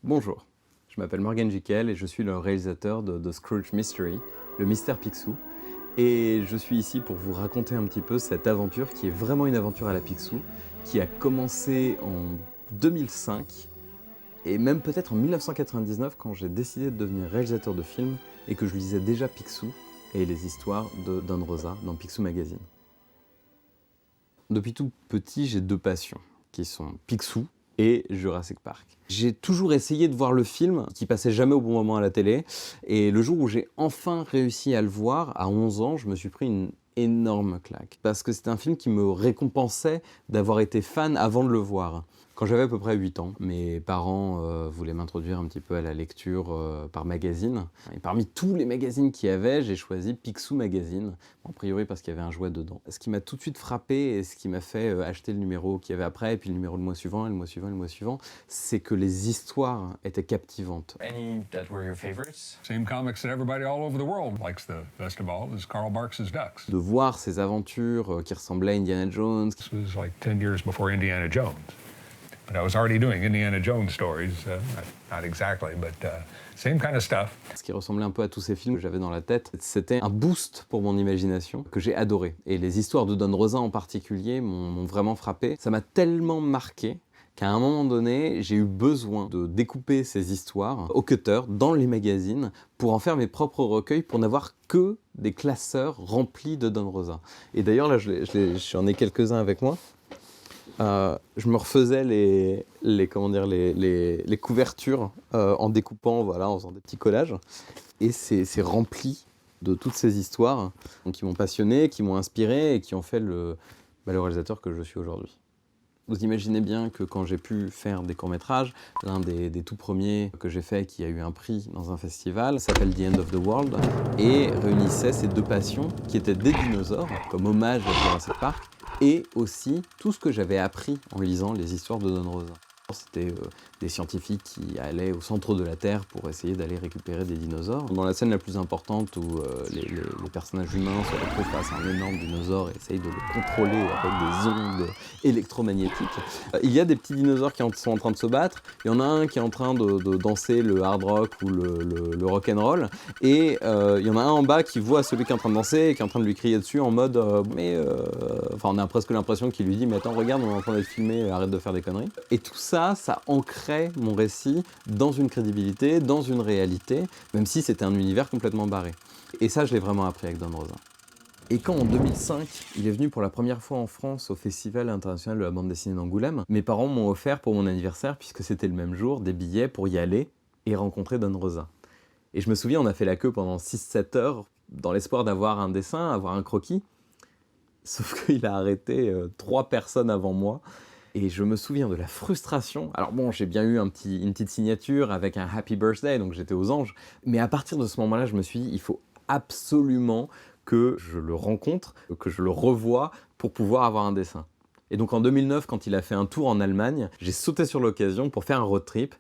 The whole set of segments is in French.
Bonjour, je m'appelle Morgan Jekyll et je suis le réalisateur de The Scrooge Mystery, le mystère Picsou. Et je suis ici pour vous raconter un petit peu cette aventure qui est vraiment une aventure à la Picsou, qui a commencé en 2005 et même peut-être en 1999 quand j'ai décidé de devenir réalisateur de films et que je lisais déjà Picsou et les histoires de Don Rosa dans Picsou Magazine. Depuis tout petit, j'ai deux passions qui sont Picsou et Jurassic Park. J'ai toujours essayé de voir le film, qui passait jamais au bon moment à la télé, et le jour où j'ai enfin réussi à le voir, à 11 ans, je me suis pris une énorme claque. Parce que c'était un film qui me récompensait d'avoir été fan avant de le voir. Quand j'avais à peu près 8 ans, mes parents voulaient m'introduire un petit peu à la lecture par magazine. Et parmi tous les magazines qu'il y avait, j'ai choisi Picsou Magazine, a priori parce qu'il y avait un jouet dedans. Ce qui m'a tout de suite frappé et ce qui m'a fait acheter le numéro qu'il y avait après, et puis le numéro le mois suivant, et le mois suivant, et le mois suivant, c'est que les histoires étaient captivantes. Any that were your favorites? Same comics that everybody all over the world likes the best of all is Karl Barks's Ducks. De voir ces aventures qui ressemblaient à Indiana Jones. This was like 10 years before Indiana Jones. But I was already doing Indiana Jones stories, not exactly, but same kind of stuff. Ce qui ressemblait un peu à tous ces films que j'avais dans la tête, c'était un boost pour mon imagination que j'ai adoré. Et les histoires de Don Rosa en particulier m'ont vraiment frappé. Ça m'a tellement marqué qu'à un moment donné, j'ai eu besoin de découper ces histoires au cutter, dans les magazines, pour en faire mes propres recueils, pour n'avoir que des classeurs remplis de Don Rosa. Et d'ailleurs, là, j'en ai quelques-uns avec moi. Je me refaisais les couvertures en découpant, voilà, en faisant des petits collages. Et c'est rempli de toutes ces histoires qui m'ont passionné, qui m'ont inspiré et qui ont fait le réalisateur que je suis aujourd'hui. Vous imaginez bien que quand j'ai pu faire des courts-métrages, l'un des tout premiers que j'ai fait, qui a eu un prix dans un festival, s'appelle The End of the World, et réunissait ces deux passions qui étaient des dinosaures, comme hommage à Jurassic Park, et aussi tout ce que j'avais appris en lisant les histoires de Don Rosa. C'était des scientifiques qui allaient au centre de la Terre pour essayer d'aller récupérer des dinosaures. Dans la scène la plus importante où les personnages humains se retrouvent face à un énorme dinosaure et essayent de le contrôler avec des ondes électromagnétiques, il y a des petits dinosaures qui sont en train de se battre. Il y en a un qui est en train de danser le hard rock ou le rock and roll, et il y en a un en bas qui voit celui qui est en train de danser et qui est en train de lui crier dessus en mode enfin, on a presque l'impression qu'il lui dit « Mais attends, regarde, on est en train d'être filmé, arrête de faire des conneries ». Et tout ça ancrait mon récit dans une crédibilité, dans une réalité, même si c'était un univers complètement barré. Et ça, je l'ai vraiment appris avec Don Rosa. Et quand en 2005, il est venu pour la première fois en France au Festival international de la bande dessinée d'Angoulême, mes parents m'ont offert pour mon anniversaire, puisque c'était le même jour, des billets pour y aller et rencontrer Don Rosa. Et je me souviens, on a fait la queue pendant 6-7 heures dans l'espoir d'avoir un dessin, avoir un croquis. Sauf qu'il a arrêté 3 personnes avant moi. Et je me souviens de la frustration. Alors bon, j'ai bien eu une petite signature avec un Happy Birthday, donc j'étais aux anges. Mais à partir de ce moment-là, je me suis dit, il faut absolument que je le rencontre, que je le revoie pour pouvoir avoir un dessin. Et donc en 2009, quand il a fait un tour en Allemagne, j'ai sauté sur l'occasion pour faire un road trip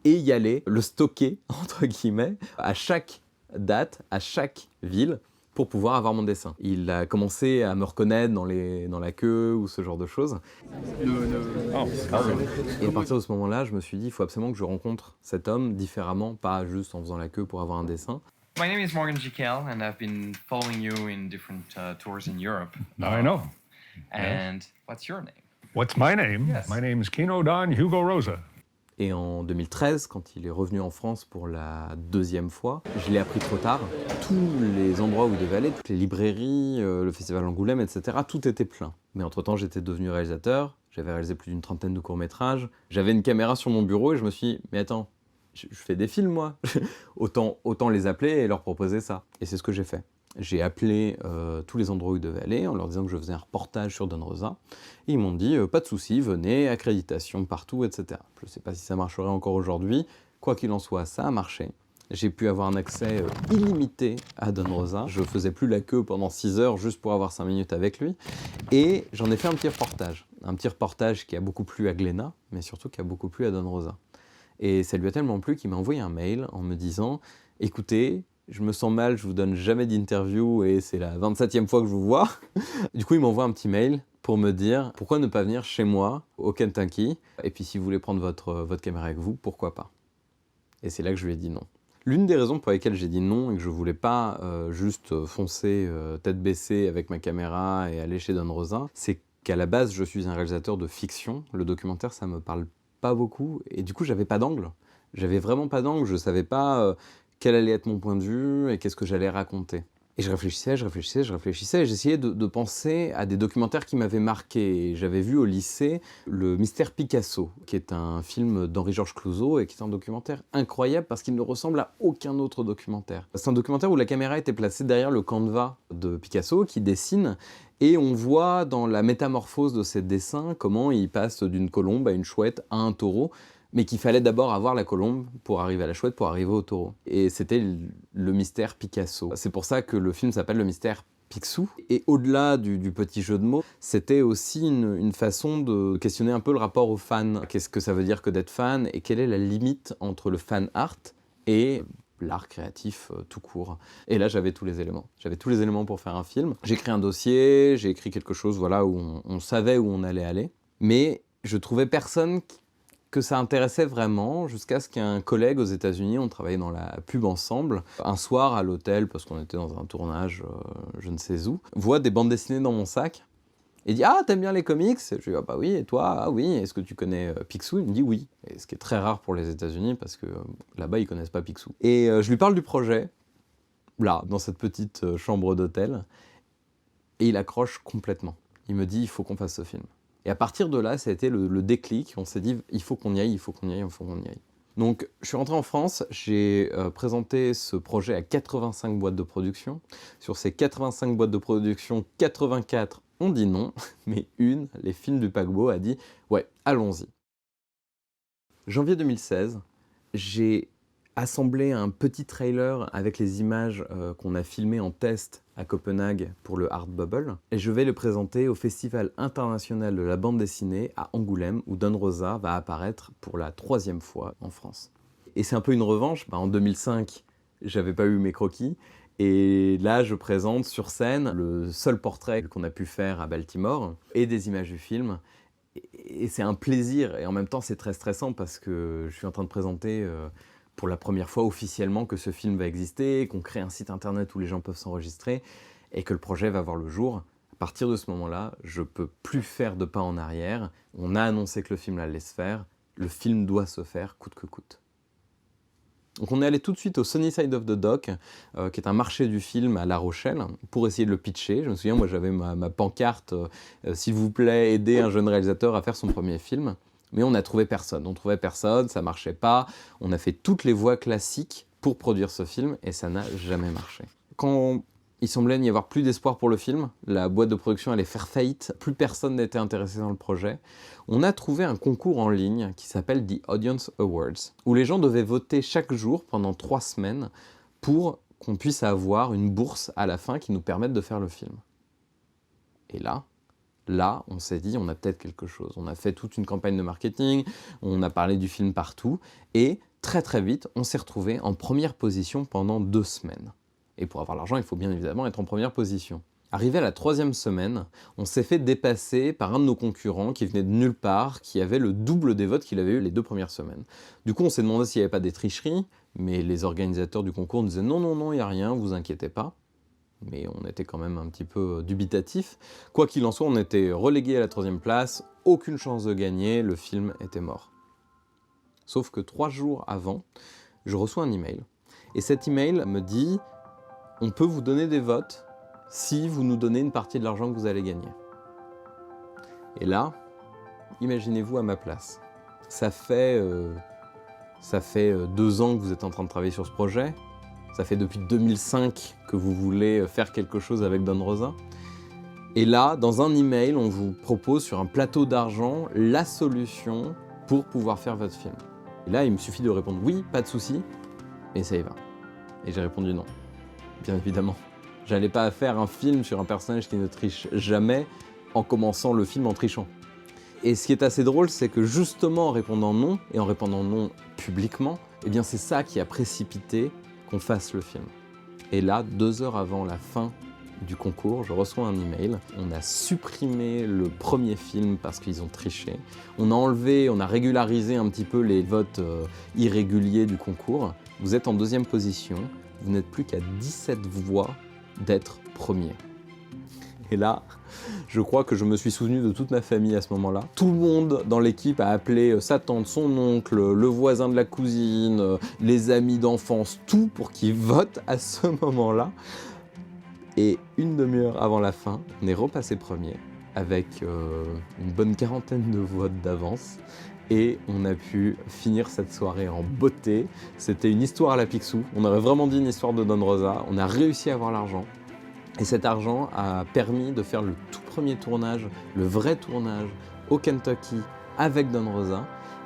et y aller, le stocker, entre guillemets, à chaque date, à chaque ville, pour pouvoir avoir mon dessin. Il a commencé à me reconnaître dans la queue ou ce genre de choses. Et à partir de ce moment-là, je me suis dit, il faut absolument que je rencontre cet homme différemment, pas juste en faisant la queue pour avoir un dessin. My name is Morgan Jekyll, and I've been following you in different tours in Europe. I know. And what's your name? What's my name? Yes. My name is Kino Don Hugo Rosa. Et en 2013, quand il est revenu en France pour la deuxième fois, je l'ai appris trop tard. Tous les endroits où il devait aller, toutes les librairies, le festival Angoulême, etc., tout était plein. Mais entre-temps, j'étais devenu réalisateur, j'avais réalisé plus d'une trentaine de courts-métrages, j'avais une caméra sur mon bureau et je me suis dit, mais attends, je fais des films moi, autant les appeler et leur proposer ça. Et c'est ce que j'ai fait. J'ai appelé tous les endroits où ils devaient aller en leur disant que je faisais un reportage sur Don Rosa. Et ils m'ont dit pas de souci, venez, accréditation partout, etc. Je ne sais pas si ça marcherait encore aujourd'hui. Quoi qu'il en soit, ça a marché. J'ai pu avoir un accès illimité à Don Rosa. Je faisais plus la queue pendant 6 heures juste pour avoir 5 minutes avec lui. Et j'en ai fait un petit reportage. Un petit reportage qui a beaucoup plu à Glénat, mais surtout qui a beaucoup plu à Don Rosa. Et ça lui a tellement plu qu'il m'a envoyé un mail en me disant « Écoutez, je me sens mal, je vous donne jamais d'interview et c'est la 27e fois que je vous vois. » Du coup, il m'envoie un petit mail pour me dire « Pourquoi ne pas venir chez moi, au Kentucky? Et puis si vous voulez prendre votre caméra avec vous, pourquoi pas ?» Et c'est là que je lui ai dit non. L'une des raisons pour lesquelles j'ai dit non et que je voulais pas juste foncer tête baissée avec ma caméra et aller chez Don Rosa, c'est qu'à la base, je suis un réalisateur de fiction. Le documentaire, ça me parle pas beaucoup. Et du coup, j'avais pas d'angle. J'avais vraiment pas d'angle. Je savais pas quel allait être mon point de vue et qu'est-ce que j'allais raconter. Et je réfléchissais, et j'essayais de penser à des documentaires qui m'avaient marqué. J'avais vu au lycée Le Mystère Picasso, qui est un film d'Henri-Georges Clouzot et qui est un documentaire incroyable parce qu'il ne ressemble à aucun autre documentaire. C'est un documentaire où la caméra était placée derrière le canevas de Picasso qui dessine et on voit dans la métamorphose de ses dessins comment il passe d'une colombe à une chouette à un taureau, mais qu'il fallait d'abord avoir la colombe pour arriver à la chouette, pour arriver au taureau. Et c'était le mystère Picasso. C'est pour ça que le film s'appelle le mystère Picsou. Et au-delà du petit jeu de mots, c'était aussi une façon de questionner un peu le rapport aux fans. Qu'est-ce que ça veut dire que d'être fan et quelle est la limite entre le fan art et l'art créatif tout court. Et là, j'avais tous les éléments. J'avais tous les éléments pour faire un film. J'ai écrit un dossier, j'ai écrit quelque chose voilà, où on savait où on allait aller. Mais je trouvais personne que ça intéressait vraiment, jusqu'à ce qu'un collègue aux États-Unis, on travaillait dans la pub ensemble, un soir à l'hôtel, parce qu'on était dans un tournage je ne sais où, voit des bandes dessinées dans mon sac, et dit « Ah, t'aimes bien les comics ?» Je lui dis « Ah bah oui, et toi ? Ah oui, est-ce que tu connais Picsou ?» Il me dit « Oui », et ce qui est très rare pour les États-Unis, parce que là-bas, ils connaissent pas Picsou. Et je lui parle du projet, là, dans cette petite chambre d'hôtel, et il accroche complètement. Il me dit « Il faut qu'on fasse ce film ». Et à partir de là, ça a été le déclic. On s'est dit, il faut qu'on y aille, il faut qu'on y aille, il faut qu'on y aille. Donc, je suis rentré en France, j'ai présenté ce projet à 85 boîtes de production. Sur ces 85 boîtes de production, 84 ont dit non, mais une, les films du paquebot, a dit, ouais, allons-y. Janvier 2016, j'ai assemblé un petit trailer avec les images qu'on a filmées en test à Copenhague pour le Art Bubble, et je vais le présenter au Festival international de la bande dessinée à Angoulême, où Don Rosa va apparaître pour la 3e fois en France. Et c'est un peu une revanche, en 2005, j'avais pas eu mes croquis, et là je présente sur scène le seul portrait qu'on a pu faire à Baltimore, et des images du film, et c'est un plaisir, et en même temps c'est très stressant parce que je suis en train de présenter pour la première fois officiellement que ce film va exister, qu'on crée un site internet où les gens peuvent s'enregistrer et que le projet va voir le jour. À partir de ce moment-là, je ne peux plus faire de pas en arrière. On a annoncé que le film allait se faire. Le film doit se faire coûte que coûte. Donc on est allé tout de suite au Sunny Side of the Dock, qui est un marché du film à La Rochelle, pour essayer de le pitcher. Je me souviens, moi j'avais ma pancarte « S'il vous plaît, aidez un jeune réalisateur à faire son premier film ». Mais on n'a trouvé personne. On trouvait personne, ça marchait pas. On a fait toutes les voies classiques pour produire ce film et ça n'a jamais marché. Quand il semblait n'y avoir plus d'espoir pour le film, la boîte de production allait faire faillite, plus personne n'était intéressé dans le projet, on a trouvé un concours en ligne qui s'appelle The Audience Awards, où les gens devaient voter chaque jour pendant 3 semaines pour qu'on puisse avoir une bourse à la fin qui nous permette de faire le film. Et là, on s'est dit, on a peut-être quelque chose. On a fait toute une campagne de marketing, on a parlé du film partout, et très très vite, on s'est retrouvé en première position pendant 2 semaines. Et pour avoir l'argent, il faut bien évidemment être en première position. Arrivé à la 3e semaine, on s'est fait dépasser par un de nos concurrents qui venait de nulle part, qui avait le double des votes qu'il avait eu les 2 premières semaines. Du coup, on s'est demandé s'il n'y avait pas des tricheries, mais les organisateurs du concours nous disaient « Non, il n'y a rien, vous inquiétez pas ». Mais on était quand même un petit peu dubitatif. Quoi qu'il en soit, on était relégué à la 3e place, aucune chance de gagner, le film était mort. Sauf que 3 jours avant, je reçois un email. Et cet email me dit « On peut vous donner des votes si vous nous donnez une partie de l'argent que vous allez gagner. » Et là, imaginez-vous à ma place. Ça fait 2 ans que vous êtes en train de travailler sur ce projet. Ça fait depuis 2005 que vous voulez faire quelque chose avec Don Rosa. Et là, dans un email, on vous propose sur un plateau d'argent la solution pour pouvoir faire votre film. Et là, il me suffit de répondre oui, pas de souci, et ça y va. Et j'ai répondu non, bien évidemment. J'allais pas faire un film sur un personnage qui ne triche jamais en commençant le film en trichant. Et ce qui est assez drôle, c'est que justement en répondant non, et en répondant non publiquement, eh bien c'est ça qui a précipité qu'on fasse le film. Et là, 2 heures avant la fin du concours, je reçois un email. On a supprimé le premier film parce qu'ils ont triché. On a régularisé un petit peu les votes irréguliers du concours. Vous êtes en 2e position, vous n'êtes plus qu'à 17 voix d'être premier. Et là, je crois que je me suis souvenu de toute ma famille à ce moment-là. Tout le monde dans l'équipe a appelé sa tante, son oncle, le voisin de la cousine, les amis d'enfance, tout pour qu'ils votent à ce moment-là. Et une demi-heure avant la fin, on est repassé premier avec une bonne quarantaine de votes d'avance. Et on a pu finir cette soirée en beauté. C'était une histoire à la Picsou. On aurait vraiment dit une histoire de Don Rosa. On a réussi à avoir l'argent. Et cet argent a permis de faire le tout premier tournage, le vrai tournage, au Kentucky avec Don Rosa.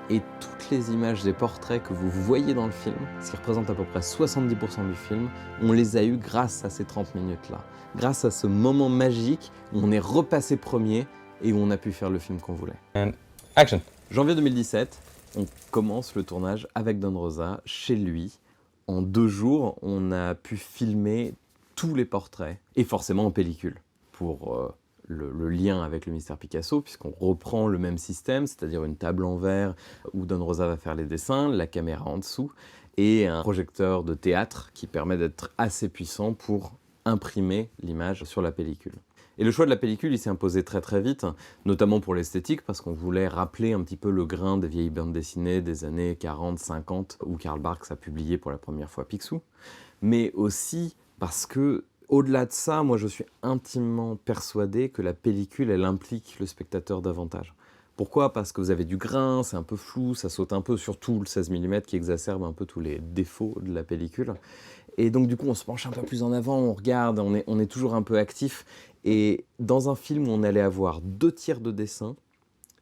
Et toutes les images des portraits que vous voyez dans le film, ce qui représente à peu près 70% du film, on les a eues grâce à ces 30 minutes-là. Grâce à ce moment magique où on est repassé premier et où on a pu faire le film qu'on voulait. And action. Janvier 2017, on commence le tournage avec Don Rosa, chez lui. En 2 jours, on a pu filmer tous les portraits, et forcément en pellicule, pour le lien avec le Mystère Picasso, puisqu'on reprend le même système, c'est-à-dire une table en verre où Don Rosa va faire les dessins, la caméra en dessous, et un projecteur de théâtre qui permet d'être assez puissant pour imprimer l'image sur la pellicule. Et le choix de la pellicule, il s'est imposé très très vite, notamment pour l'esthétique, parce qu'on voulait rappeler un petit peu le grain des vieilles bandes dessinées des années 40, 50, où Karl Barks a publié pour la première fois Picsou, mais aussi parce que, au-delà de ça, moi je suis intimement persuadé que la pellicule, elle implique le spectateur davantage. Pourquoi ? Parce que vous avez du grain, c'est un peu flou, ça saute un peu, surtout le 16 mm qui exacerbe un peu tous les défauts de la pellicule. Et donc du coup, on se penche un peu plus en avant, on regarde, on est toujours un peu actif. Et dans un film où on allait avoir 2/3 de dessin,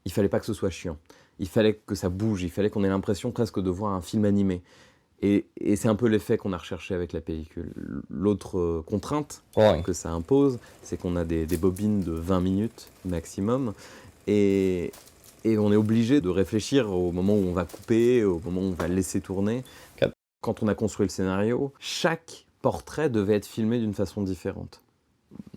il fallait pas que ce soit chiant. Il fallait que ça bouge, il fallait qu'on ait l'impression presque de voir un film animé. Et c'est un peu l'effet qu'on a recherché avec la pellicule. L'autre contrainte que ça impose, c'est qu'on a des bobines de 20 minutes maximum. Et on est obligé de réfléchir au moment où on va couper, au moment où on va laisser tourner. Quand on a construit le scénario, chaque portrait devait être filmé d'une façon différente.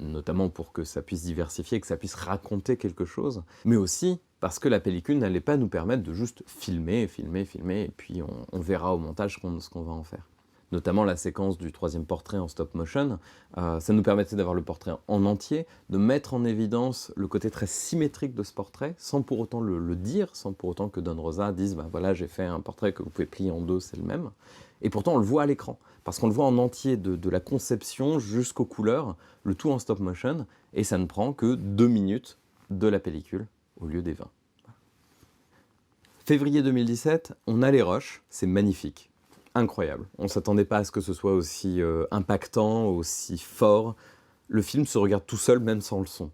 Notamment pour que ça puisse diversifier, que ça puisse raconter quelque chose, mais aussi parce que la pellicule n'allait pas nous permettre de juste filmer, et puis on verra au montage ce qu'on va en faire. Notamment la séquence du 3e portrait en stop motion, ça nous permettait d'avoir le portrait en entier, de mettre en évidence le côté très symétrique de ce portrait, sans pour autant le dire, sans pour autant que Don Rosa dise « voilà, j'ai fait un portrait que vous pouvez plier en 2, c'est le même ». Et pourtant, on le voit à l'écran, parce qu'on le voit en entier, de la conception jusqu'aux couleurs, le tout en stop motion, et ça ne prend que 2 minutes de la pellicule, au lieu des 20. Février 2017, on a les rushs, c'est magnifique, incroyable. On ne s'attendait pas à ce que ce soit aussi impactant, aussi fort. Le film se regarde tout seul, même sans le son.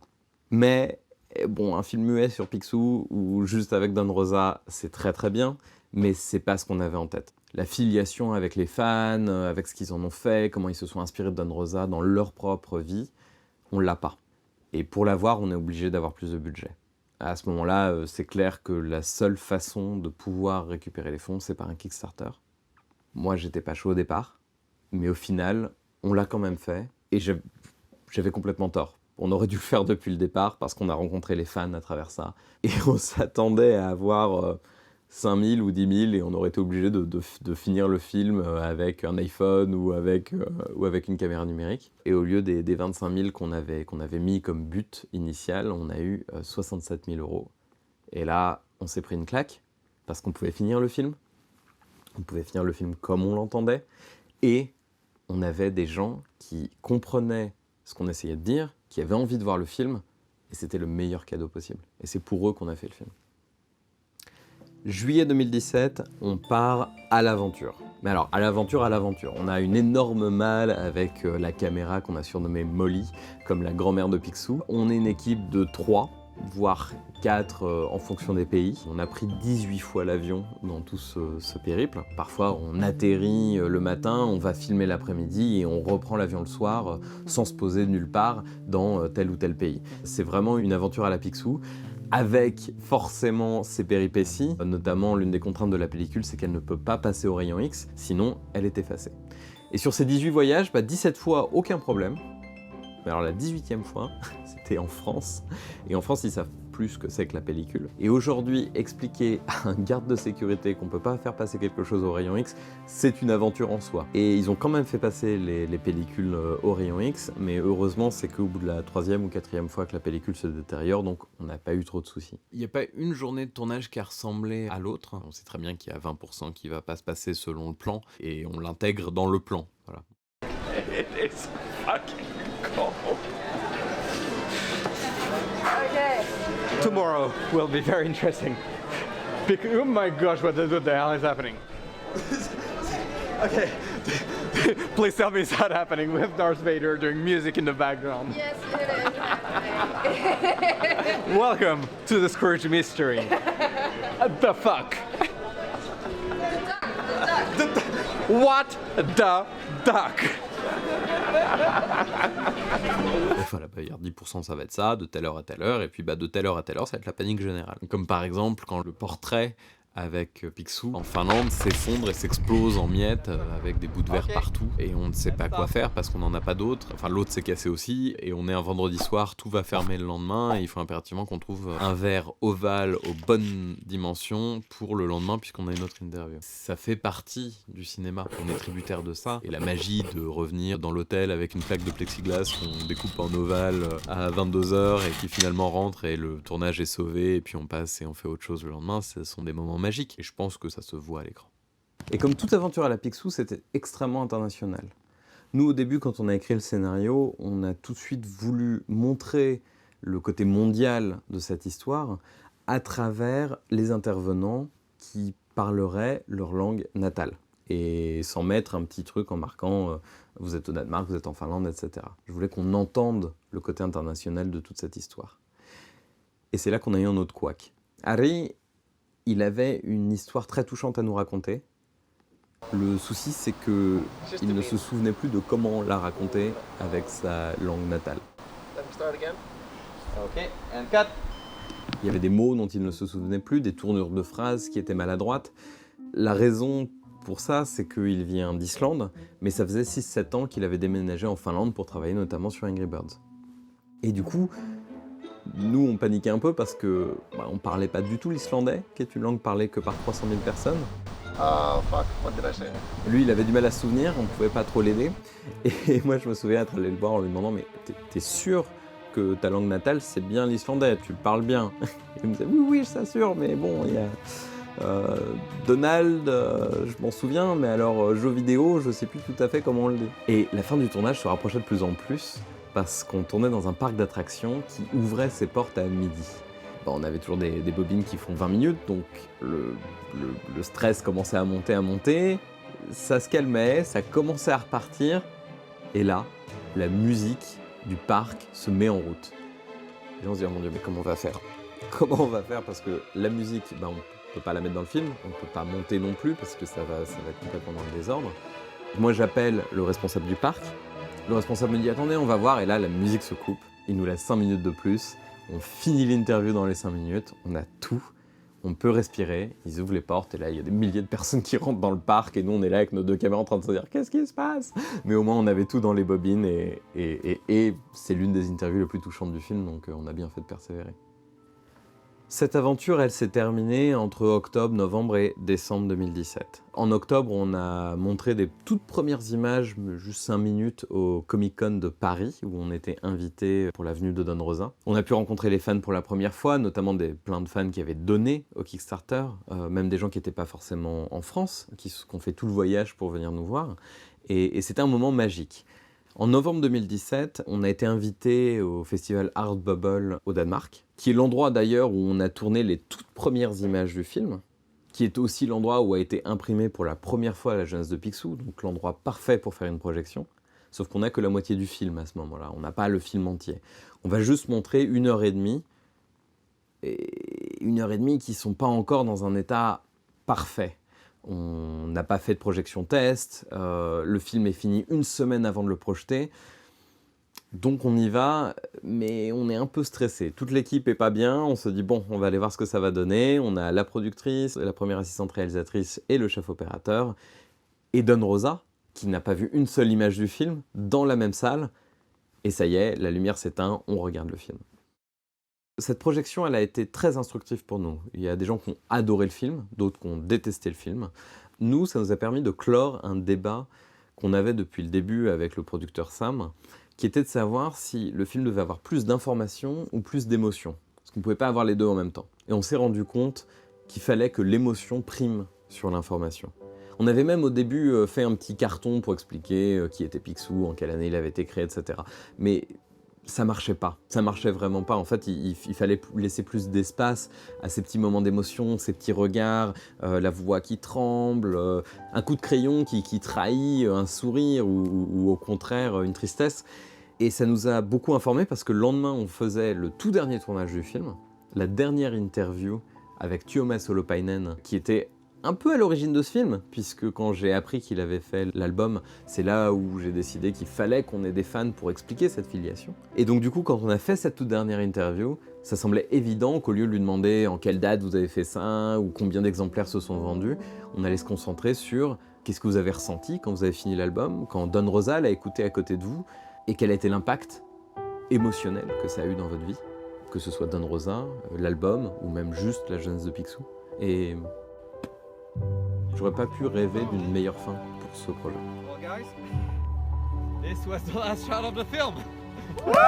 Mais bon, un film muet sur Picsou, ou juste avec Don Rosa, c'est très très bien, mais c'est pas ce qu'on avait en tête. La filiation avec les fans, avec ce qu'ils en ont fait, comment ils se sont inspirés de Don Rosa dans leur propre vie, on l'a pas. Et pour l'avoir, on est obligé d'avoir plus de budget. À ce moment-là, c'est clair que la seule façon de pouvoir récupérer les fonds, c'est par un Kickstarter. Moi, j'étais pas chaud au départ, mais au final, on l'a quand même fait, et j'avais complètement tort. On aurait dû le faire depuis le départ, parce qu'on a rencontré les fans à travers ça, et on s'attendait à avoir 5 000 ou 10 000, et on aurait été obligé de finir le film avec un iPhone ou avec une caméra numérique. Et au lieu des 25 000 qu'on avait mis comme but initial, on a eu 67 000 €. Et là, on s'est pris une claque, parce qu'on pouvait finir le film. On pouvait finir le film comme on l'entendait. Et on avait des gens qui comprenaient ce qu'on essayait de dire, qui avaient envie de voir le film, et c'était le meilleur cadeau possible. Et c'est pour eux qu'on a fait le film. Juillet 2017, on part à l'aventure. Mais alors, à l'aventure. On a une énorme malle avec la caméra qu'on a surnommée Molly, comme la grand-mère de Picsou. On est une équipe de 3, voire 4 en fonction des pays. On a pris 18 fois l'avion dans tout ce périple. Parfois, on atterrit le matin, on va filmer l'après-midi et on reprend l'avion le soir sans se poser nulle part dans tel ou tel pays. C'est vraiment une aventure à la Picsou, avec forcément ses péripéties. Notamment, l'une des contraintes de la pellicule, c'est qu'elle ne peut pas passer au rayon X, sinon elle est effacée. Et sur ces 18 voyages, 17 fois, aucun problème. Mais alors la 18e fois, c'était en France. Et en France, ils savent plus ce que c'est que la pellicule. Et aujourd'hui, expliquer à un garde de sécurité qu'on peut pas faire passer quelque chose au rayon X, c'est une aventure en soi. Et ils ont quand même fait passer les pellicules au rayon X, mais heureusement, c'est qu'au bout de la 3e ou 4e fois que la pellicule se détériore, donc on n'a pas eu trop de soucis. Il n'y a pas une journée de tournage qui a ressemblé à l'autre. On sait très bien qu'il y a 20% qui va pas se passer selon le plan, et on l'intègre dans le plan. Voilà. It is fucking cold. Okay. Tomorrow will be very interesting. Because, oh my gosh, what the hell is happening? Okay. Please tell me it's not happening with Darth Vader doing music in the background. Yes, it is happening. Welcome to the Scourge Mystery. The fuck? The duck. What the duck? Et voilà, il y a 10% ça va être ça, de telle heure à telle heure, et puis de telle heure à telle heure, ça va être la panique générale. Comme par exemple quand le portrait avec Picsou en Finlande s'effondre et s'explose en miettes avec des bouts de verre partout, et on ne sait pas quoi faire parce qu'on n'en a pas d'autres. Enfin, l'autre s'est cassé aussi, et on est un vendredi soir, tout va fermer le lendemain, et il faut impérativement qu'on trouve un verre ovale aux bonnes dimensions pour le lendemain, puisqu'on a une autre interview. Ça fait partie du cinéma, on est tributaire de ça, et la magie de revenir dans l'hôtel avec une plaque de plexiglas qu'on découpe en ovale à 22h, et qui finalement rentre, et le tournage est sauvé, et puis on passe et on fait autre chose le lendemain, ce sont des moments magique, et je pense que ça se voit à l'écran. Et comme toute aventure à la Picsou, c'était extrêmement international. Nous, au début, quand on a écrit le scénario, on a tout de suite voulu montrer le côté mondial de cette histoire à travers les intervenants qui parleraient leur langue natale, et sans mettre un petit truc en marquant vous êtes au Danemark, vous êtes en Finlande, etc. Je voulais qu'on entende le côté international de toute cette histoire. Et c'est là qu'on a eu un autre couac. Harry, il avait une histoire très touchante à nous raconter. Le souci, c'est qu'il ne se souvenait plus de comment la raconter avec sa langue natale. Okay, and cut. Il y avait des mots dont il ne se souvenait plus, des tournures de phrases qui étaient maladroites. La raison pour ça, c'est qu'il vient d'Islande, mais ça faisait 6-7 ans qu'il avait déménagé en Finlande pour travailler notamment sur Angry Birds. Et du coup, nous, on paniquait un peu parce que on parlait pas du tout l'islandais, qui est une langue parlée que par 300 000 personnes. Oh fuck, what did I say? Lui, il avait du mal à se souvenir, on pouvait pas trop l'aider. Et moi, je me souviens être allé le voir en lui demandant « Mais t'es sûr que ta langue natale, c'est bien l'islandais, tu le parles bien ?» Il me disait « Oui, je t'assure, mais bon, il y a Donald, je m'en souviens, mais alors jeux vidéo, je sais plus tout à fait comment on le dit. » Et la fin du tournage se rapprochait de plus en plus, parce qu'on tournait dans un parc d'attractions qui ouvrait ses portes à midi. On avait toujours des bobines qui font 20 minutes, donc le stress commençait à monter, ça se calmait, ça commençait à repartir, et là, la musique du parc se met en route. Et on se dit, oh mon Dieu, mais comment on va faire? Comment on va faire? Parce que la musique, on ne peut pas la mettre dans le film, on ne peut pas monter non plus, parce que ça va être complètement dans le désordre. Moi, j'appelle le responsable du parc. Le responsable me dit « Attendez, on va voir » et là, la musique se coupe. Il nous laisse 5 minutes de plus. On finit l'interview dans les 5 minutes. On a tout. On peut respirer. Ils ouvrent les portes et là, il y a des milliers de personnes qui rentrent dans le parc et nous, on est là avec nos 2 caméras en train de se dire « Qu'est-ce qui se passe ?» Mais au moins, on avait tout dans les bobines et c'est l'une des interviews les plus touchantes du film, donc on a bien fait de persévérer. Cette aventure, elle s'est terminée entre octobre, novembre et décembre 2017. En octobre, on a montré des toutes premières images, juste 5 minutes, au Comic-Con de Paris, où on était invités pour la venue de Don Rosa. On a pu rencontrer les fans pour la première fois, notamment plein de fans qui avaient donné au Kickstarter, même des gens qui n'étaient pas forcément en France, qui ont fait tout le voyage pour venir nous voir. Et c'était un moment magique. En novembre 2017, on a été invité au festival Art Bubble au Danemark, qui est l'endroit d'ailleurs où on a tourné les toutes premières images du film, qui est aussi l'endroit où a été imprimé pour la première fois la jeunesse de Picsou, donc l'endroit parfait pour faire une projection. Sauf qu'on n'a que la moitié du film à ce moment-là, on n'a pas le film entier. On va juste montrer 1h30, et 1h30 qui ne sont pas encore dans un état parfait. On n'a pas fait de projection test, le film est fini 1 semaine avant de le projeter, donc on y va, mais on est un peu stressé. Toute l'équipe est pas bien, on se dit bon, on va aller voir ce que ça va donner. On a la productrice, la première assistante réalisatrice et le chef opérateur, et Don Rosa, qui n'a pas vu une seule image du film, dans la même salle, Et ça y est, la lumière s'éteint, on regarde le film. Cette projection, elle a été très instructive pour nous. Il y a des gens qui ont adoré le film, d'autres qui ont détesté le film. Nous, ça nous a permis de clore un débat qu'on avait depuis le début avec le producteur Sam, qui était de savoir si le film devait avoir plus d'informations ou plus d'émotions. Parce qu'on ne pouvait pas avoir les deux en même temps. Et on s'est rendu compte qu'il fallait que l'émotion prime sur l'information. On avait même au début fait un petit carton pour expliquer qui était Picsou, en quelle année il avait été créé, etc. Mais ça marchait pas, ça marchait vraiment pas. En fait, il fallait laisser plus d'espace à ces petits moments d'émotion, ces petits regards, la voix qui tremble, un coup de crayon qui trahit un sourire ou au contraire une tristesse. Et ça nous a beaucoup informés parce que le lendemain, on faisait le tout dernier tournage du film, la dernière interview avec Tuomas Holopainen, qui était un peu à l'origine de ce film, puisque quand j'ai appris qu'il avait fait l'album, c'est là où j'ai décidé qu'il fallait qu'on ait des fans pour expliquer cette filiation. Et donc du coup, quand on a fait cette toute dernière interview, ça semblait évident qu'au lieu de lui demander en quelle date vous avez fait ça, ou combien d'exemplaires se sont vendus, on allait se concentrer sur qu'est-ce que vous avez ressenti quand vous avez fini l'album, quand Don Rosa l'a écouté à côté de vous, et quel a été l'impact émotionnel que ça a eu dans votre vie, que ce soit Don Rosa, l'album, ou même juste la jeunesse de Picsou. Et j'aurais pas pu rêver d'une meilleure fin pour ce projet. Well, guys, this was the last shot of the film. Whoa!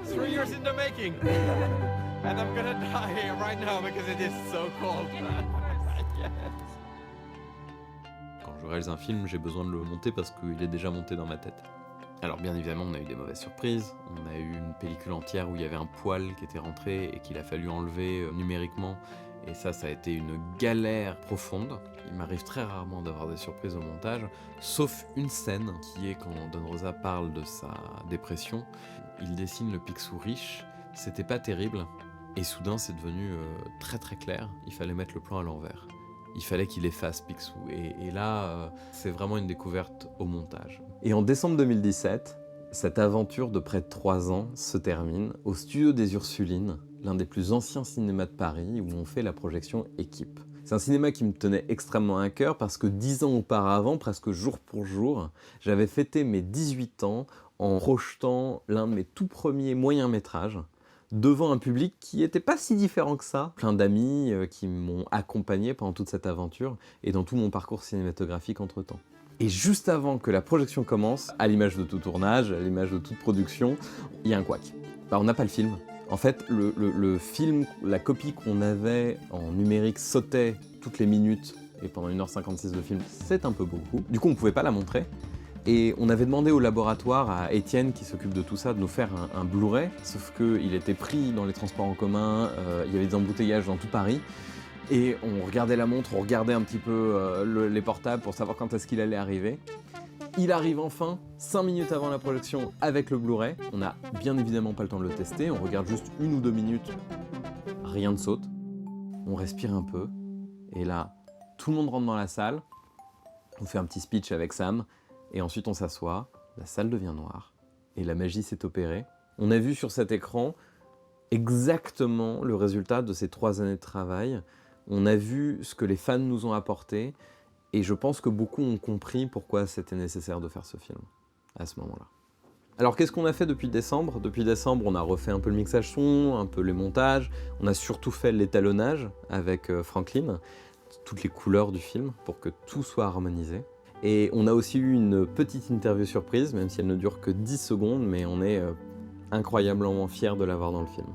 3 years in the making, and I'm gonna die right now because it is so cold. Yes. Quand je réalise un film, j'ai besoin de le monter parce qu'il est déjà monté dans ma tête. Alors bien évidemment, on a eu des mauvaises surprises. On a eu une pellicule entière où il y avait un poil qui était rentré et qu'il a fallu enlever numériquement. Et ça a été une galère profonde. Il m'arrive très rarement d'avoir des surprises au montage, sauf une scène qui est quand Don Rosa parle de sa dépression. Il dessine le Picsou riche. C'était pas terrible. Et soudain, c'est devenu très très clair. Il fallait mettre le plan à l'envers. Il fallait qu'il efface Picsou. Et là, c'est vraiment une découverte au montage. Et en décembre 2017, cette aventure de près de 3 ans se termine au studio des Ursulines, l'un des plus anciens cinémas de Paris, où on fait la projection Équipe. C'est un cinéma qui me tenait extrêmement à cœur parce que 10 ans auparavant, presque jour pour jour, j'avais fêté mes 18 ans en projetant l'un de mes tout premiers moyens-métrages devant un public qui n'était pas si différent que ça. Plein d'amis qui m'ont accompagné pendant toute cette aventure et dans tout mon parcours cinématographique entre-temps. Et juste avant que la projection commence, à l'image de tout tournage, à l'image de toute production, il y a un couac. On n'a pas le film. En fait, le film, la copie qu'on avait en numérique sautait toutes les minutes et pendant 1h56 de film, c'est un peu beaucoup. Du coup, on ne pouvait pas la montrer. Et on avait demandé au laboratoire, à Étienne qui s'occupe de tout ça, de nous faire un Blu-ray, sauf qu'il était pris dans les transports en commun, il y avait des embouteillages dans tout Paris, et on regardait la montre, on regardait un petit peu les portables pour savoir quand est-ce qu'il allait arriver. Il arrive enfin, 5 minutes avant la projection, avec le Blu-ray. On n'a bien évidemment pas le temps de le tester, on regarde juste 1 ou 2 minutes, rien ne saute, on respire un peu, et là, tout le monde rentre dans la salle, on fait un petit speech avec Sam, et ensuite on s'assoit, la salle devient noire, et la magie s'est opérée. On a vu sur cet écran exactement le résultat de ces 3 années de travail. On a vu ce que les fans nous ont apporté, et je pense que beaucoup ont compris pourquoi c'était nécessaire de faire ce film, à ce moment-là. Alors qu'est-ce qu'on a fait depuis décembre ? Depuis décembre, on a refait un peu le mixage son, un peu les montages, on a surtout fait l'étalonnage avec Franklin, toutes les couleurs du film, pour que tout soit harmonisé. Et on a aussi eu une petite interview surprise, même si elle ne dure que 10 secondes, mais on est incroyablement fiers de l'avoir dans le film.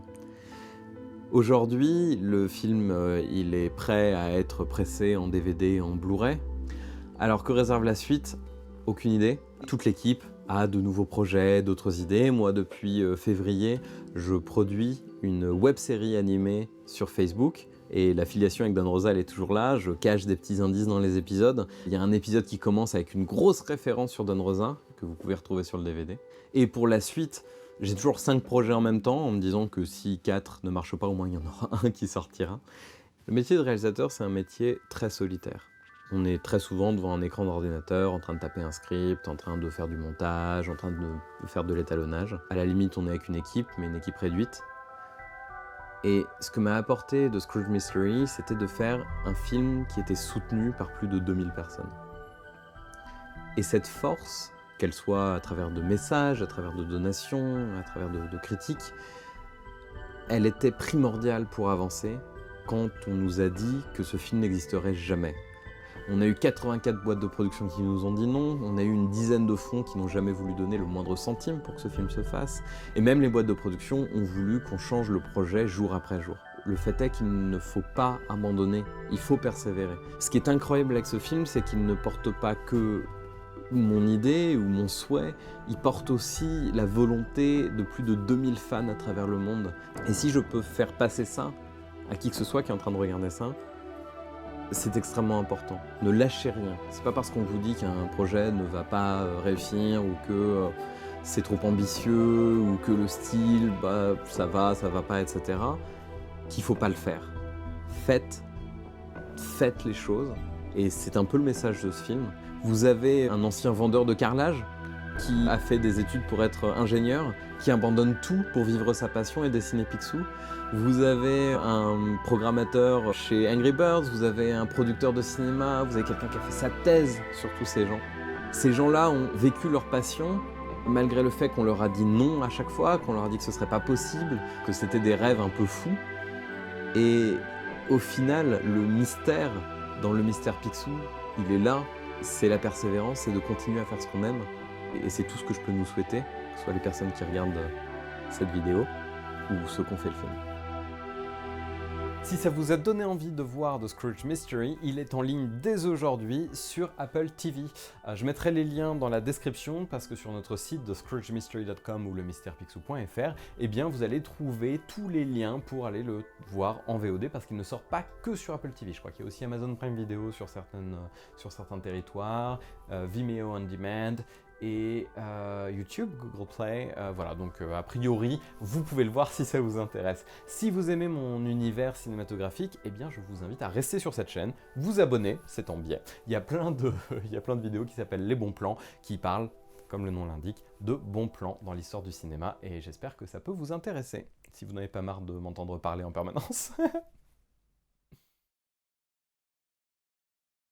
Aujourd'hui, le film il est prêt à être pressé en DVD et en Blu-ray. Alors que réserve la suite ? Aucune idée. Toute l'équipe a de nouveaux projets, d'autres idées. Moi, depuis février, je produis une web-série animée sur Facebook. Et l'affiliation avec Don Rosa, elle est toujours là, je cache des petits indices dans les épisodes. Il y a un épisode qui commence avec une grosse référence sur Don Rosa, que vous pouvez retrouver sur le DVD. Et pour la suite, j'ai toujours 5 projets en même temps, en me disant que si 4 ne marchent pas, au moins il y en aura un qui sortira. Le métier de réalisateur, c'est un métier très solitaire. On est très souvent devant un écran d'ordinateur, en train de taper un script, en train de faire du montage, en train de faire de l'étalonnage. À la limite, on est avec une équipe, mais une équipe réduite. Et ce que m'a apporté de Scrooge Mystery, c'était de faire un film qui était soutenu par plus de 2000 personnes. Et cette force, qu'elle soit à travers de messages, à travers de donations, à travers de critiques, elle était primordiale pour avancer quand on nous a dit que ce film n'existerait jamais. On a eu 84 boîtes de production qui nous ont dit non, on a eu une dizaine de fonds qui n'ont jamais voulu donner le moindre centime pour que ce film se fasse, et même les boîtes de production ont voulu qu'on change le projet jour après jour. Le fait est qu'il ne faut pas abandonner, il faut persévérer. Ce qui est incroyable avec ce film, c'est qu'il ne porte pas que mon idée ou mon souhait, il porte aussi la volonté de plus de 2000 fans à travers le monde. Et si je peux faire passer ça à qui que ce soit qui est en train de regarder ça, c'est extrêmement important. Ne lâchez rien. C'est pas parce qu'on vous dit qu'un projet ne va pas réussir ou que c'est trop ambitieux ou que le style, ça va pas, etc. qu'il faut pas le faire. Faites les choses. Et c'est un peu le message de ce film. Vous avez un ancien vendeur de carrelage qui a fait des études pour être ingénieur, qui abandonne tout pour vivre sa passion et dessiner Picsou. Vous avez un programmateur chez Angry Birds, vous avez un producteur de cinéma, vous avez quelqu'un qui a fait sa thèse sur tous ces gens. Ces gens-là ont vécu leur passion, malgré le fait qu'on leur a dit non à chaque fois, qu'on leur a dit que ce serait pas possible, que c'était des rêves un peu fous. Et au final, le mystère, dans le mystère Picsou, il est là, c'est la persévérance, c'est de continuer à faire ce qu'on aime. Et c'est tout ce que je peux nous souhaiter, que ce soit les personnes qui regardent cette vidéo ou ceux qui ont fait le film. Si ça vous a donné envie de voir The Scrooge Mystery, il est en ligne dès aujourd'hui sur Apple TV. Je mettrai les liens dans la description parce que sur notre site thescroogemystery.com ou lemystèrepixou.fr, eh bien vous allez trouver tous les liens pour aller le voir en VOD parce qu'il ne sort pas que sur Apple TV. Je crois qu'il y a aussi Amazon Prime Video sur certains territoires, Vimeo On Demand, et YouTube, Google Play, voilà, donc a priori, vous pouvez le voir si ça vous intéresse. Si vous aimez mon univers cinématographique, eh bien je vous invite à rester sur cette chaîne, vous abonner, c'est en biais. Il y a plein de vidéos qui s'appellent Les Bons Plans, qui parlent, comme le nom l'indique, de bons plans dans l'histoire du cinéma, et j'espère que ça peut vous intéresser, si vous n'avez pas marre de m'entendre parler en permanence.